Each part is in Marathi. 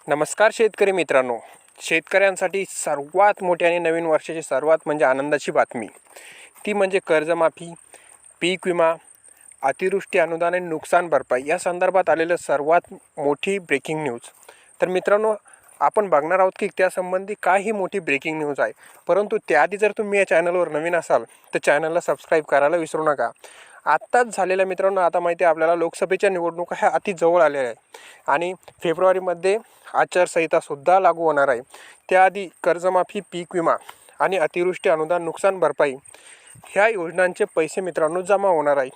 नमस्कार शेतकरी मित्रांनो. शेतकऱ्यांसाठी सर्वात मोठी आणि नवीन वर्षाची सर्वात म्हणजे आनंदाची बातमी ती म्हणजे कर्जमाफी, पीक विमा, अतिवृष्टी अनुदान आणि नुकसान भरपाई या संदर्भात आलेलं सर्वात मोठी ब्रेकिंग न्यूज. तर मित्रांनो, आपण बघणार आहोत की त्यासंबंधी काय ही मोठी ब्रेकिंग न्यूज आहे. परंतु त्याआधी जर तुम्ही या चॅनलवर नवीन असाल तर चॅनलला सबस्क्राईब करायला विसरू नका. आत्ताच झालेल्या मित्रांनो, आता माहिती आहे आपल्याला लोकसभेच्या निवडणुका ह्या अति जवळ आलेल्या आहे आणि फेब्रुवारीमध्ये आचारसंहितासुद्धा लागू होणार आहे. त्याआधी कर्जमाफी, पीक विमा आणि अतिवृष्टी अनुदान, नुकसान भरपाई ह्या योजनांचे पैसे मित्रांनो जमा होणार आहे.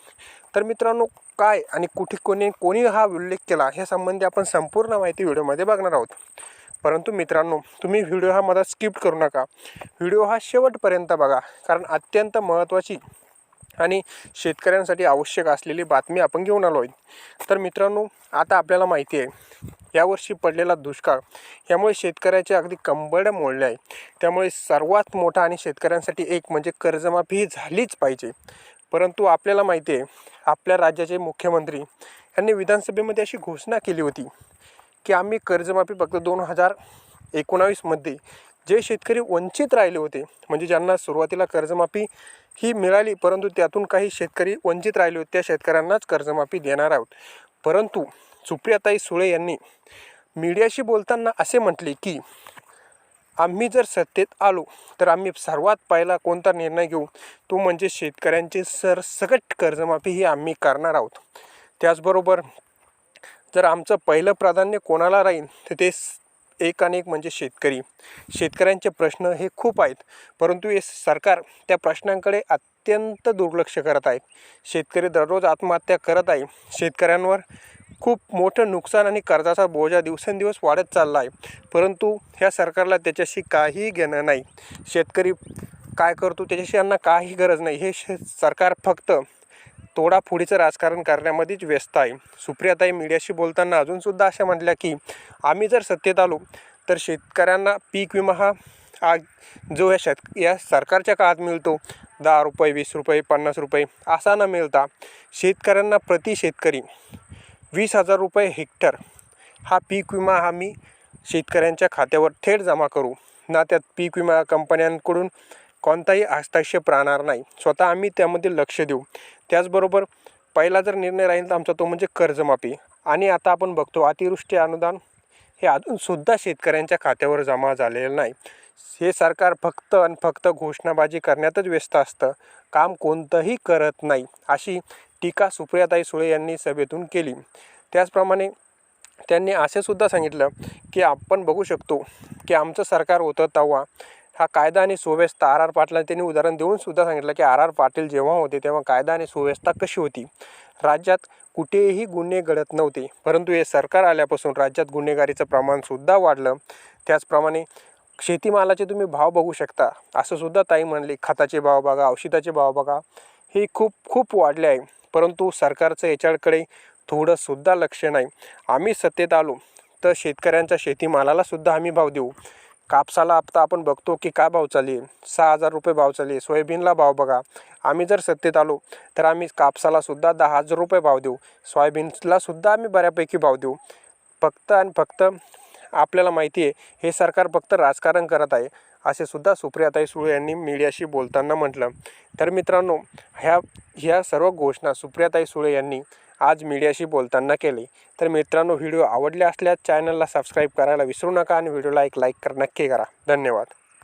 तर मित्रांनो, काय आणि कुठे कोणी हा उल्लेख केला ह्या संबंधी आपण संपूर्ण माहिती व्हिडिओमध्ये बघणार आहोत. परंतु मित्रांनो, तुम्ही व्हिडिओ हा मध्ये स्किप करू नका. व्हिडिओ हा शेवटपर्यंत बघा, कारण अत्यंत महत्त्वाची आणि शेतकऱ्यांसाठी आवश्यक असलेली बातमी आपण घेऊन आलो आहे. तर मित्रांनो, आता आपल्याला माहिती आहे यावर्षी पडलेला दुष्काळ यामुळे शेतकऱ्याचे अगदी कंबरडे मोडले आहे. त्यामुळे सर्वात मोठा आणि शेतकऱ्यांसाठी एक म्हणजे कर्जमाफी ही झालीच पाहिजे. परंतु आपल्याला माहिती आहे आपल्या राज्याचे मुख्यमंत्री यांनी विधानसभेमध्ये अशी घोषणा केली होती की आम्ही कर्जमाफी फक्त 2019मध्ये जे शेतकरी वंचित राहिले होते, म्हणजे ज्यांना सुरुवातीला कर्जमाफी ही मिळाली परंतु त्यातून काही शेतकरी वंचित राहिले होते, त्या शेतकऱ्यांनाच कर्जमाफी देणार आहोत. परंतु सुप्रियाताई सुळे यांनी मीडियाशी बोलताना असे म्हटले की आम्ही जर सत्तेत आलो तर आम्ही सर्वात पहिला कोणता निर्णय घेऊ तो म्हणजे शेतकऱ्यांची सरसकट कर्जमाफी ही आम्ही करणार आहोत. त्याचबरोबर जर आमचं पहिलं प्राधान्य कोणाला राहील तर ते एक आणि एक म्हणजे शेतकऱ्यांचे प्रश्न हे खूप आहेत, परंतु हे सरकार त्या प्रश्नांकडे अत्यंत दुर्लक्ष करत आहे. शेतकरी दररोज आत्महत्या करत आहे. शेतकऱ्यांवर खूप मोठं नुकसान आणि कर्जाचा बोजा दिवसेंदिवस वाढत चालला आहे, परंतु ह्या सरकारला त्याच्याशी काही घेणं नाही. शेतकरी काय करतो त्याच्याशी यांना काही गरज नाही. हे सरकार फक्त तोडाफोडीचं राजकारण करण्यामध्येच व्यस्त आहे. सुप्रियाताई मीडियाशी बोलताना अजूनसुद्धा अशा म्हटल्या की आम्ही जर सत्तेत आलो तर शेतकऱ्यांना पीक विमा हा जो या सरकारच्या काळात मिळतो 10 रुपये, 20 रुपये, 50 रुपये असा न मिळता शेतकऱ्यांना प्रति शेतकरी 20,000 रुपये हेक्टर हा पीक विमा आम्ही शेतकऱ्यांच्या खात्यावर थेट जमा करू ना. त्यात पीक विमा कंपन्यांकडून कोणताही हस्तक्षेप राहणार नाही. स्वतः आम्ही त्यामध्ये लक्ष देऊ. त्याचबरोबर पहिला जर निर्णय राहील तर आमचा तो म्हणजे कर्जमाफी. आणि आता आपण बघतो अतिवृष्टी अनुदान हे अजूनसुद्धा शेतकऱ्यांच्या खात्यावर जमा झालेलं नाही. हे सरकार फक्त आणि फक्त घोषणाबाजी करण्यातच व्यस्त असतं, काम कोणतंही करत नाही, अशी टीका सुप्रियाताई सुळे यांनी सभेतून केली. त्याचप्रमाणे त्यांनी असे सुद्धा सांगितलं की आपण बघू शकतो की आमचं सरकार होतं तेव्हा हा कायदा आणि सुव्यवस्था आर पाटला त्यांनी उदाहरण देऊन सुद्धा सांगितलं की आर पाटील जेव्हा होते तेव्हा कायदा आणि सुव्यवस्था कशी होती. राज्यात कुठेही गुन्हे घडत नव्हते, परंतु हे सरकार आल्यापासून राज्यात गुन्हेगारीचं प्रमाणसुद्धा वाढलं. त्याचप्रमाणे शेतीमालाचे तुम्ही भाव बघू शकता, असं सुद्धा ताई म्हणले. खताचे भाव बघा, औषधाचे भाव बघा, हे खूप वाढले आहे, परंतु सरकारचं याच्याकडे थोडंसुद्धा लक्ष नाही. आम्ही सत्तेत आलो तर शेतकऱ्यांच्या शेतीमालाला सुद्धा आम्ही भाव देऊ. कापसाला आता आपण बघतो की काय भाव चालू आहे, 6,000 रुपये भाव चालू आहे. सोयाबीनला भाव बघा, आम्ही जर सत्तेत आलो तर आम्ही कापसाला सुद्धा 10,000 रुपये भाव देऊ. सोयाबीनला सुद्धा आम्ही बऱ्यापैकी भाव देऊ. फक्त आणि फक्त आपल्याला माहिती आहे हे सरकार फक्त राजकारण करत आहे, असे सुद्धा सुप्रियाताई सुळे यांनी मीडियाशी बोलताना म्हटलं. तर मित्रांनो, ह्या सर्व घोषणा सुप्रियाताई सुळे यांनी आज मीडियाशी बोलताना केली. तर मित्रांनो, व्हिडिओ आवडले असल्यास चॅनलला सबस्क्राईब करायला विसरू नका आणि व्हिडिओला एक लाईक नक्की करा. धन्यवाद.